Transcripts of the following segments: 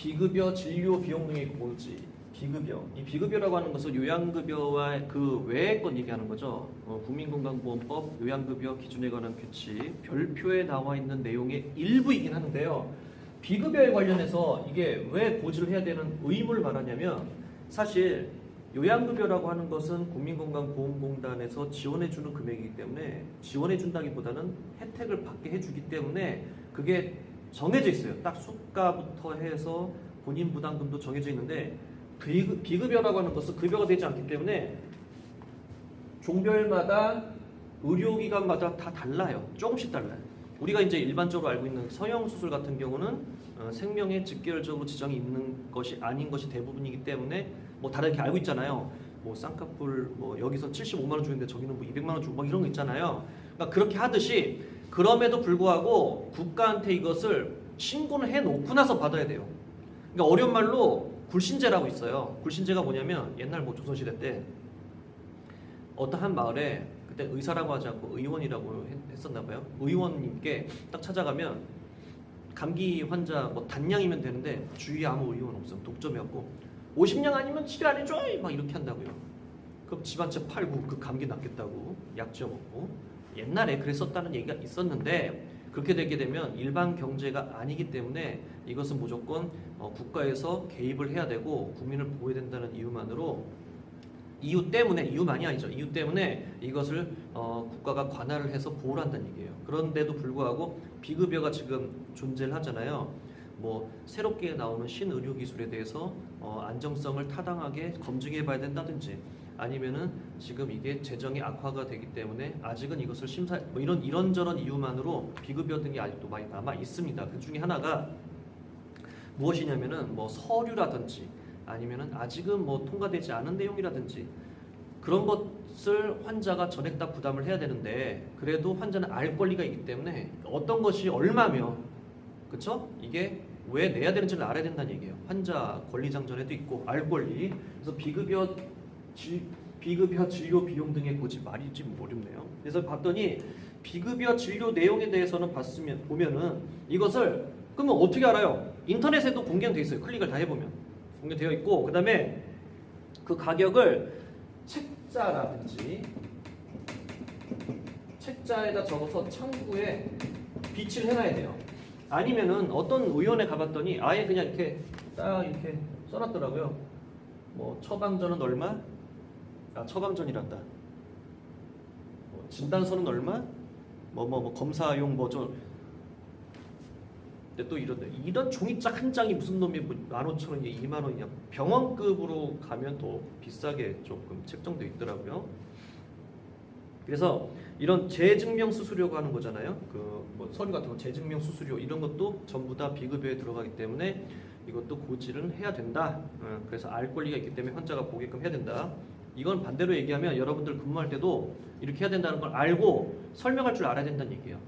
비급여 진료 비용 등의 고지. 비급여. 이 비급여라고 하는 것은 요양급여와 그 외의 것 얘기하는 거죠. 국민건강보험법 요양급여 기준에 관한 규칙 별표에 나와 있는 내용의 일부이긴 하는데요. 비급여에 관련해서 이게 왜 고지를 해야 되는 의무를 말하냐면 사실 요양급여라고 하는 것은 국민건강보험공단에서 지원해주는 금액이기 때문에 지원해준다기보다는 혜택을 받게 해주기 때문에 그게 정해져 있어요. 딱 수가부터 해서 본인 부담금도 정해져 있는데 비급여라고 하는 것은 급여가 되지 않기 때문에 종별마다 의료기관마다 다 달라요. 조금씩 달라요. 우리가 이제 일반적으로 알고 있는 성형 수술 같은 경우는 생명에 직결적으로 지장이 있는 것이 아닌 것이 대부분이기 때문에 뭐 다르게 알고 있잖아요. 뭐 쌍꺼풀 뭐 여기서 75만 원 주는데 저기는 뭐 200만 원 주고 막 이런 거 있잖아요. 그러니까 그렇게 하듯이 그럼에도 불구하고 국가한테 이것을 신고를 해놓고 나서 받아야 돼요. 그러니까 어려운 말로 굴신제라고 있어요. 굴신제가 뭐냐면 옛날 뭐 조선시대 때 어떤 한 마을에 그때 의사라고 하지 않고 의원이라고 했었나 봐요. 의원님께 딱 찾아가면 감기 환자 뭐 단량이면 되는데 주위에 아무 의원 없어요. 독점이었고 50량 아니면 치료 안 해줘 막 이렇게 한다고요. 그럼 집 한 채 팔고 그 감기 낫겠다고 약 지어 먹고 옛날에 그랬었다는 얘기가 있었는데 그렇게 되게 되면 일반 경제가 아니기 때문에 이것은 무조건 국가에서 개입을 해야 되고 국민을 보호해야 된다는 이유 때문에 이것을 국가가 관할을 해서 보호를 한다는 얘기예요. 그런데도 불구하고 비급여가 지금 존재를 하잖아요. 뭐 새롭게 나오는 신의료 기술에 대해서 안정성을 타당하게 검증해 봐야 된다든지 아니면은 지금 이게 재정이 악화가 되기 때문에 아직은 이것을 뭐 이런저런 이유만으로 비급여 등이 아직도 많이 남아 있습니다. 그 중에 하나가 무엇이냐면은 뭐 서류라든지 아니면은 아직은 뭐 통과되지 않은 내용이라든지 그런 것을 환자가 전액 다 부담을 해야 되는데 그래도 환자는 알 권리가 있기 때문에 어떤 것이 얼마며 그쵸? 이게 왜 내야 되는지를 알아야 된다는 얘기예요. 환자 권리장전에도 있고 알 권리. 그래서 비급여 진료 비용 등의 고지 말이 좀 어렵네요. 그래서 봤더니 비급여 진료 내용에 대해서는 보면은 이것을 그러면 어떻게 알아요? 인터넷에도 공개는 돼 있어요. 클릭을 다 해보면 공개되어 있고 그 다음에 그 가격을 책자라든지 책자에다 적어서 창구에 비치를 해놔야 돼요. 아니면은 어떤 의원에 가봤더니 아예 그냥 이렇게 딱 이렇게 써놨더라고요. 뭐 처방전은 얼마? 처방전이란다. 진단서는 얼마? 뭐 검사용 근데 또 이런 종이짝 한 장이 무슨 놈이 뭐 15,000원이냐 20,000원이냐 병원급으로 가면 더 비싸게 조금 책정되어 있더라고요. 그래서 이런 재증명 수수료가 하는 거잖아요. 뭐 서류 같은 거 재증명 수수료 이런 것도 전부 다 비급여에 들어가기 때문에 이것도 고지를 해야 된다. 그래서 알 권리가 있기 때문에 환자가 보게끔 해야 된다. 이건 반대로 얘기하면 여러분들 근무할 때도 이렇게 해야 된다는 걸 알고 설명할 줄 알아야 된다는 얘기예요.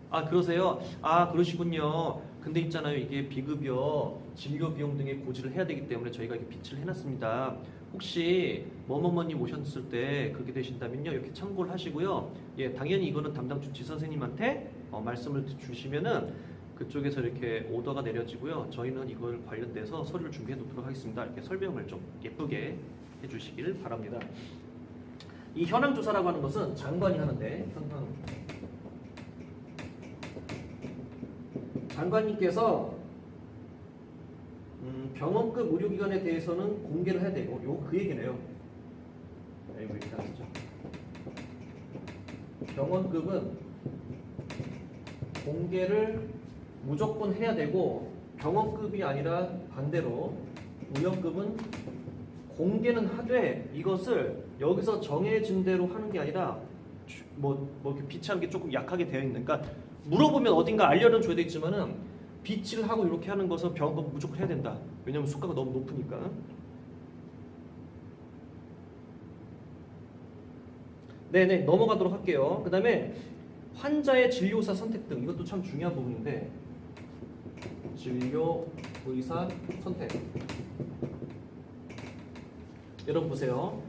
아 그러세요? 아 그러시군요. 근데 있잖아요. 이게 비급여 진료 비용 등의 고지를 해야 되기 때문에 저희가 이렇게 비치를 해놨습니다. 혹시 뭐뭐뭐님 오셨을 때 그렇게 되신다면요 이렇게 참고를 하시고요. 예, 당연히 이거는 담당 주치 선생님한테 말씀을 주시면은 그쪽에서 이렇게 오더가 내려지고요. 저희는 이걸 관련돼서 서류를 준비해 놓도록 하겠습니다. 이렇게 설명을 좀 예쁘게 해주시길 바랍니다. 이 현황 조사라고 하는 것은 장관이 하는데 장관님께서 병원급 의료기관에 대해서는 공개를 해야 되고 그 얘기네요. 왜 이렇게 안 쓰죠? 병원급은 공개를 무조건 해야 되고 병원급이 아니라 반대로 의원급은 공개는 하되 이것을 여기서 정해진 대로 하는 게 아니라 뭐 이렇게 비치하는 게 조금 약하게 되어 있는 그러니까 물어보면 어딘가 알려는 줘야 되겠지만은 비치를 하고 이렇게 하는 것은 병원급 무조건 해야 된다. 왜냐면 수가가 너무 높으니까. 네네 넘어가도록 할게요. 그 다음에 환자의 진료의사 선택 등 이것도 참 중요한 부분인데 진료의사 선택 여러분 보세요.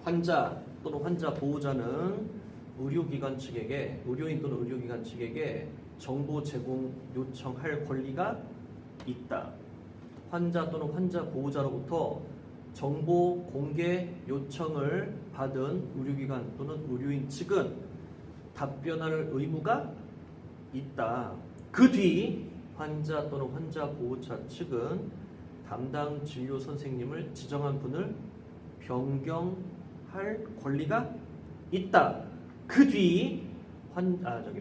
환자 또는 환자 보호자는 의료기관 측에게 의료인 또는 의료기관 측에게 정보 제공 요청할 권리가 있다. 환자 또는 환자 보호자로부터 정보 공개 요청을 받은 의료기관 또는 의료인 측은 답변할 의무가 있다. 그 뒤 환자 또는 환자 보호자 측은 담당 진료 선생님을 지정한 분을 변경할 권리가 있다. 그 뒤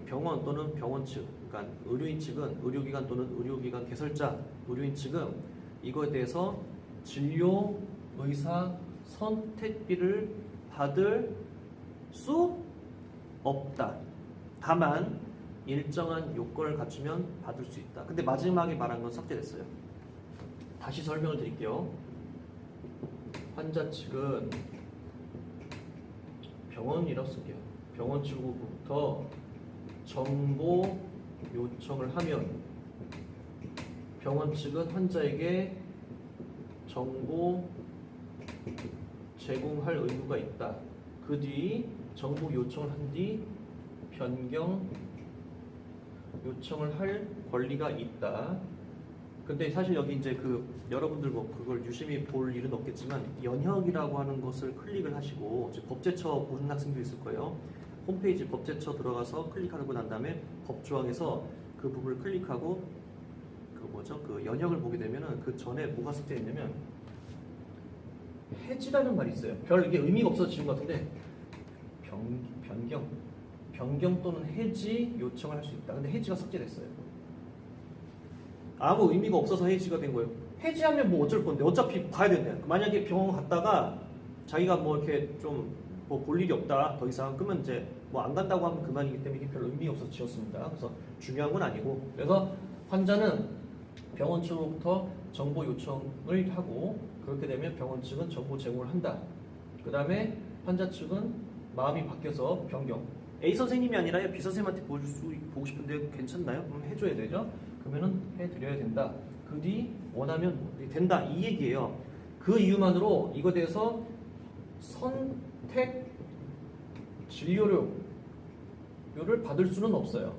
병원 또는 병원 측, 그러니까 의료인 측은 의료기관 또는 의료기관 개설자, 의료인 측은 이거에 대해서 진료 의사 선택비를 받을 수 없다. 다만 일정한 요건을 갖추면 받을 수 있다. 근데 마지막에 말한 건 삭제됐어요. 다시 설명을 드릴게요. 환자 측은 병원이라고 쓸게요. 병원 측으로부터 정보 요청을 하면 병원 측은 환자에게 정보 제공할 의무가 있다. 그 뒤 정보 요청을 한 뒤 변경 요청을 할 권리가 있다. 근데 사실 여기 이제 여러분들 뭐 그걸 유심히 볼 일은 없겠지만 연혁이라고 하는 것을 클릭을 하시고 이제 법제처 보는 학생도 있을 거예요. 홈페이지 법제처 들어가서 클릭하고 난 다음에 법조항에서 그 부분을 클릭하고 그 연혁을 보게 되면은 그 전에 뭐가 삭제되어 있냐면 해지라는 말이 있어요. 별 이게 의미가 없어서 지운 것 같은데 변경 또는 해지 요청을 할 수 있다. 근데 해지가 삭제됐어요. 아무 의미가 없어서 해지가 된 거예요. 해지하면 뭐 어쩔 건데 어차피 가야 된대. 만약에 병원 갔다가 자기가 뭐 이렇게 좀 뭐 볼 일이 없다 더 이상 그러면 이제 뭐 안 간다고 하면 그만이기 때문에 이게 별 의미가 없어서 지웠습니다. 그래서 중요한 건 아니고 그래서 환자는 병원 측으로부터 정보 요청을 하고 그렇게 되면 병원 측은 정보 제공을 한다. 그 다음에 환자 측은 마음이 바뀌어서 변경. A 선생님이 아니라 B 선생님한테 보고 싶은데 괜찮나요? 그럼 해줘야 되죠. 그러면은 해드려야 된다. 그 뒤 원하면 된다 이 얘기예요. 그 이유만으로 이거에 대해서 선택 진료료를 받을 수는 없어요.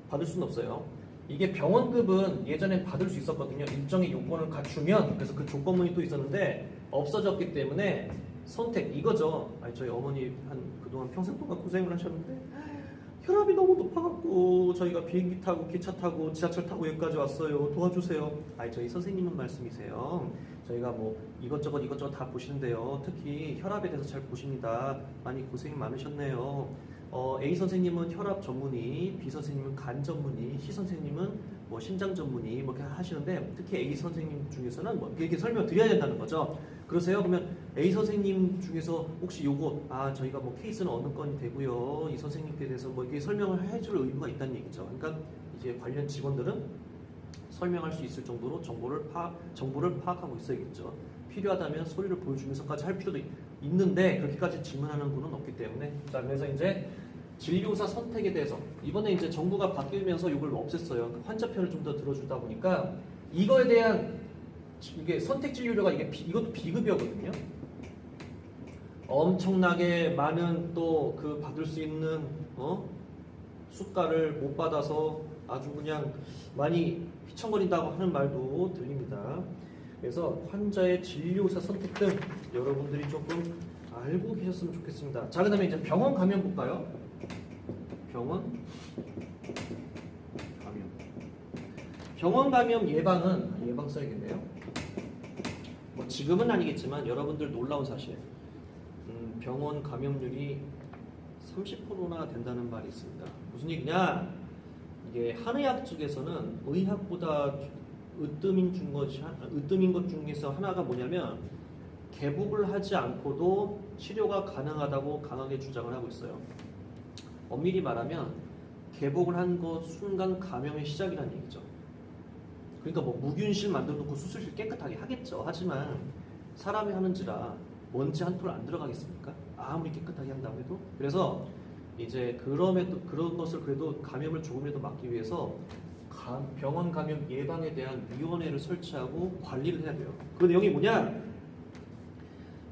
받을 수는 없어요. 이게 병원급은 예전에 받을 수 있었거든요. 일정의 요건을 갖추면. 그래서 그 조건문이 또 있었는데 없어졌기 때문에 선택 이거죠. 저희 어머니 그동안 평생 동안 고생을 하셨는데 혈압이 너무 높아갖고 저희가 비행기 타고 기차 타고 지하철 타고 여기까지 왔어요. 도와주세요. 저희 선생님은 말씀이세요. 저희가 뭐 이것저것 다 보시는데요. 특히 혈압에 대해서 잘 보십니다. 많이 고생이 많으셨네요. A 선생님은 혈압 전문의, B 선생님은 간 전문의, C 선생님은 뭐 심장 전문의 뭐 이렇게 하시는데 특히 A 선생님 중에서는 뭐 이렇게 설명을 드려야 된다는 거죠. 그러세요? 그러면 A 선생님 중에서 혹시 요거 저희가 뭐 케이스는 어느 건이 되고요. 이 선생님께 대해서 뭐 이렇게 설명을 해줄 의무가 있다는 얘기죠. 그러니까 이제 관련 직원들은 설명할 수 있을 정도로 정보를 파악하고 있어야겠죠. 필요하다면 소리를 보여주면서까지 할 필요도 있는데 그렇게까지 질문하는 분은 없기 때문에 자 그래서 이제 진료사 선택에 대해서 이번에 이제 정부가 바뀌면서 이걸 없앴어요. 환자 편을 좀 더 들어주다 보니까 이거에 대한 이게 선택 진료료가 이것도 비급여거든요. 엄청나게 많은 또 그 받을 수 있는 수가를 못 받아서 아주 그냥 많이 휘청거린다고 하는 말도 들립니다. 그래서 환자의 진료사 선택 등 여러분들이 조금 알고 계셨으면 좋겠습니다. 자, 그다음에 이제 병원 감염 볼까요? 병원 감염 예방 써야겠네요. 뭐 지금은 아니겠지만 여러분들 놀라운 사실. 병원 감염률이 30%나 된다는 말이 있습니다. 무슨 얘기냐? 이게 한의학 쪽에서는 의학보다 으뜸인 것 중에서 하나가 뭐냐면 개복을 하지 않고도 치료가 가능하다고 강하게 주장을 하고 있어요. 엄밀히 말하면 개복을 한 것 순간 감염의 시작이라는 얘기죠. 그러니까 뭐 무균실 만들어 놓고 수술실 깨끗하게 하겠죠. 하지만 사람이 하는지라 먼지 한 톨 안 들어가겠습니까? 아무리 깨끗하게 한다고 해도. 그래서 이제 그런 것을 그래도 감염을 조금이라도 막기 위해서 병원 감염 예방에 대한 위원회를 설치하고 관리를 해야 돼요. 그 내용이 뭐냐?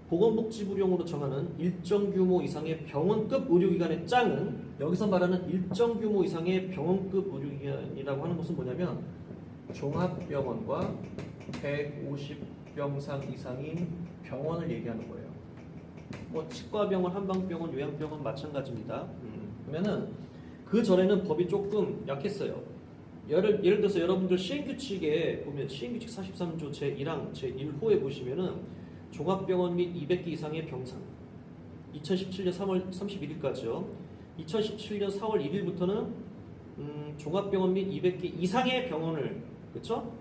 보건복지부령으로 정하는 일정 규모 이상의 병원급 의료기관의 짱은 여기서 말하는 일정 규모 이상의 병원급 의료기관이라고 하는 것은 뭐냐면 종합병원과 150병상 이상인 병원을 얘기하는 거예요. 뭐 치과병원, 한방병원, 요양병원 마찬가지입니다. 그러면은 그 전에는 법이 조금 약했어요. 예를 들어서 여러분들 시행규칙에 보면 시행규칙 43조 제1항 제1호에 보시면은 종합병원 및 200개 이상의 병상 2017년 3월 31일까지요. 2017년 4월 1일부터는 종합병원 및 200개 이상의 병원을 그렇죠?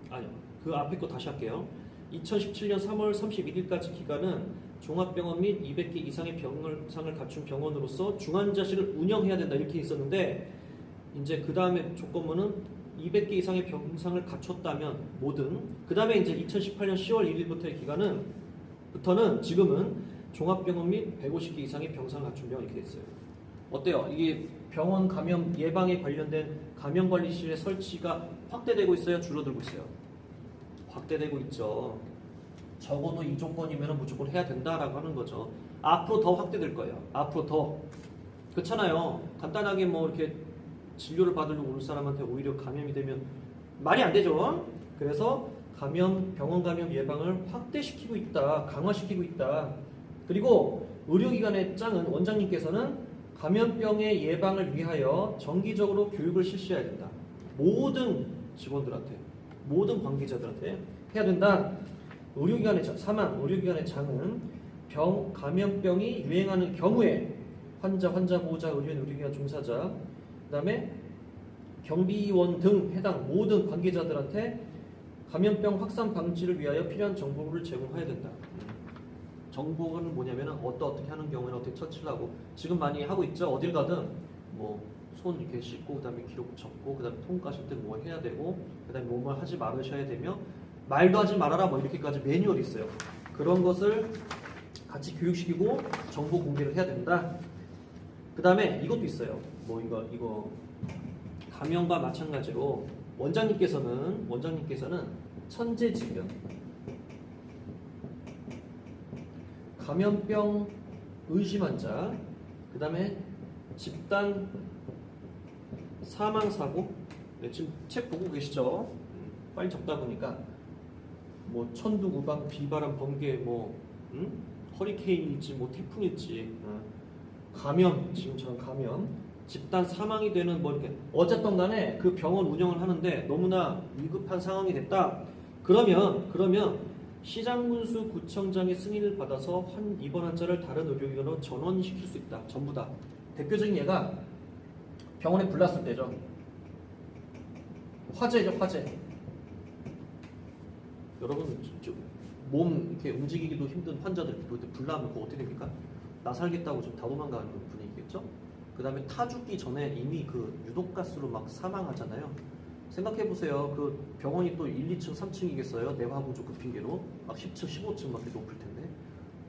아니요. 그 앞에 거 다시 할게요. 2017년 3월 31일까지 기간은 종합병원 및 200개 이상의 병상을 갖춘 병원으로서 중환자실을 운영해야 된다 이렇게 있었는데 이제 그 다음에 조건문은 200개 이상의 병상을 갖췄다면 뭐든 그 다음에 이제 2018년 10월 1일부터의 기간은 부터는 지금은 종합병원 및 150개 이상의 병상을 갖춘 병원 이렇게 됐어요. 어때요? 이게 병원 감염 예방에 관련된 감염관리실의 설치가 확대되고 있어요? 줄어들고 있어요? 확대되고 있죠. 적어도 이 조건이면 무조건 해야 된다라고 하는 거죠. 앞으로 더 확대될 거예요. 앞으로 더. 그렇잖아요. 간단하게 뭐 이렇게 진료를 받으려고 오는 사람한테 오히려 감염이 되면 말이 안 되죠. 그래서 병원 감염 예방을 확대시키고 있다. 강화시키고 있다. 그리고 의료기관의 짱은 원장님께서는 감염병의 예방을 위하여 정기적으로 교육을 실시해야 된다. 모든 직원들한테, 모든 관계자들한테 해야 된다. 의료기관의 장은 감염병이 유행하는 경우에 환자 보호자, 의료인, 의료기관 종사자, 그 다음에 경비원 등 해당 모든 관계자들한테 감염병 확산 방지를 위하여 필요한 정보를 제공해야 된다. 정보는 뭐냐면은 어떻게 하는 경우에는 어떻게 처치를 하고 지금 많이 하고 있죠. 어딜 가든 뭐 손 이렇게 씻고 그다음에 기록 적고 그다음에 통 가실 때 뭐 해야 되고 그다음에 뭐 하지 말으셔야 되며 말도 하지 말아라 뭐 이렇게까지 매뉴얼이 있어요. 그런 것을 같이 교육시키고 정보 공개를 해야 된다. 그다음에 이것도 있어요. 뭐 이거 감염과 마찬가지로 원장님께서는 천재지변 감염병 의심 환자, 그 다음에 집단 사망 사고, 네, 지금 책 보고 계시죠? 빨리 적다 보니까 뭐 천둥, 우방, 비바람, 번개, 허리케인일지, 뭐 태풍일지, 감염, 지금처럼 감염, 집단 사망이 되는 뭐 이렇게 어쨌든 간에 그 병원 운영을 하는데 너무나 위급한 상황이 됐다. 그러면 시장군수 구청장의 승인을 받아서 입원 환자를 다른 의료기관으로 전원시킬 수 있다. 전부 다. 대표적인 예가 병원에 불났을 때죠. 화재죠, 화재. 여러분, 몸 이렇게 움직이기도 힘든 환자들 그때 불나면 그거 어떻게 됩니까? 나 살겠다고 좀 다 도망가는 분위기겠죠? 그 다음에 타 죽기 전에 이미 그 유독가스로 막 사망하잖아요. 생각해보세요. 그 병원이 또 1, 2층, 3층이겠어요? 내화구조 핑계로 막 10층, 15층 막 높을 텐데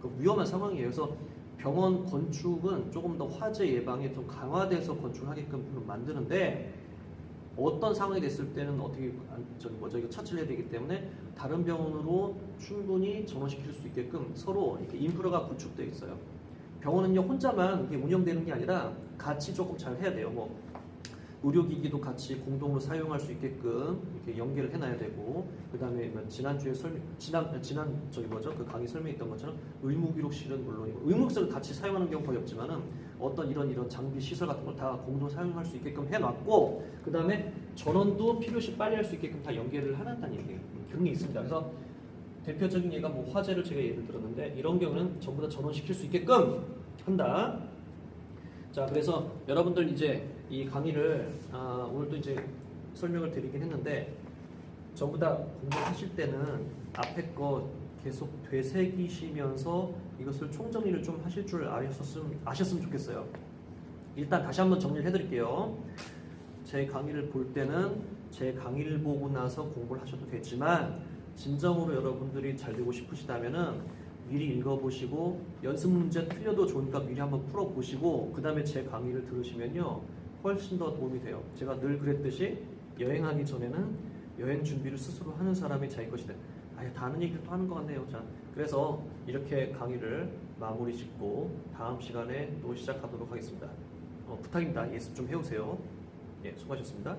그 위험한 상황이에요. 그래서 병원 건축은 조금 더 화재 예방에 좀 강화돼서 건축하게끔 만드는데 어떤 상황이 됐을 때는 어떻게 이거 처치를 해야 되기 때문에 다른 병원으로 충분히 전원시킬 수 있게끔 서로 이렇게 인프라가 구축되어 있어요. 병원은요 혼자만 이게 운영되는 게 아니라 같이 조금 잘 해야 돼요. 뭐 의료기기도 같이 공동으로 사용할 수 있게끔 이렇게 연계를 해놔야 되고 그 다음에 지난주에 그 강의 설명했던 것처럼 의무기록실은 물론이고 의무기록실을 같이 사용하는 경우 거의 없지만은 어떤 이런 장비 시설 같은 걸 다 공동 사용할 수 있게끔 해놨고 그 다음에 전원도 필요시 빨리 할 수 있게끔 다 연계를 해놨다는 얘기예요. 그런 게 있습니다. 그래서 대표적인 예가 뭐 화재를 제가 예를 들었는데 이런 경우는 전부 다 전원시킬 수 있게끔 한다. 자, 그래서 여러분들 이제 이 강의를 오늘도 이제 설명을 드리긴 했는데 전부 다 공부하실 때는 앞에 거 계속 되새기시면서 이것을 총정리를 좀 하실 줄 아셨으면 좋겠어요. 일단 다시 한번 정리를 해드릴게요. 제 강의를 볼 때는 제 강의를 보고 나서 공부를 하셔도 되지만 진정으로 여러분들이 잘 되고 싶으시다면은 미리 읽어보시고 연습 문제 틀려도 좋으니까 미리 한번 풀어보시고 그 다음에 제 강의를 들으시면요 훨씬 더 도움이 돼요. 제가 늘 그랬듯이 여행하기 전에는 여행 준비를 스스로 하는 사람이 자기 것이다. 아예 다 아는 얘기를 또 하는 것 같네요. 자, 그래서 이렇게 강의를 마무리 짓고 다음 시간에 또 시작하도록 하겠습니다. 부탁입니다. 예습 좀 해오세요. 예, 수고하셨습니다.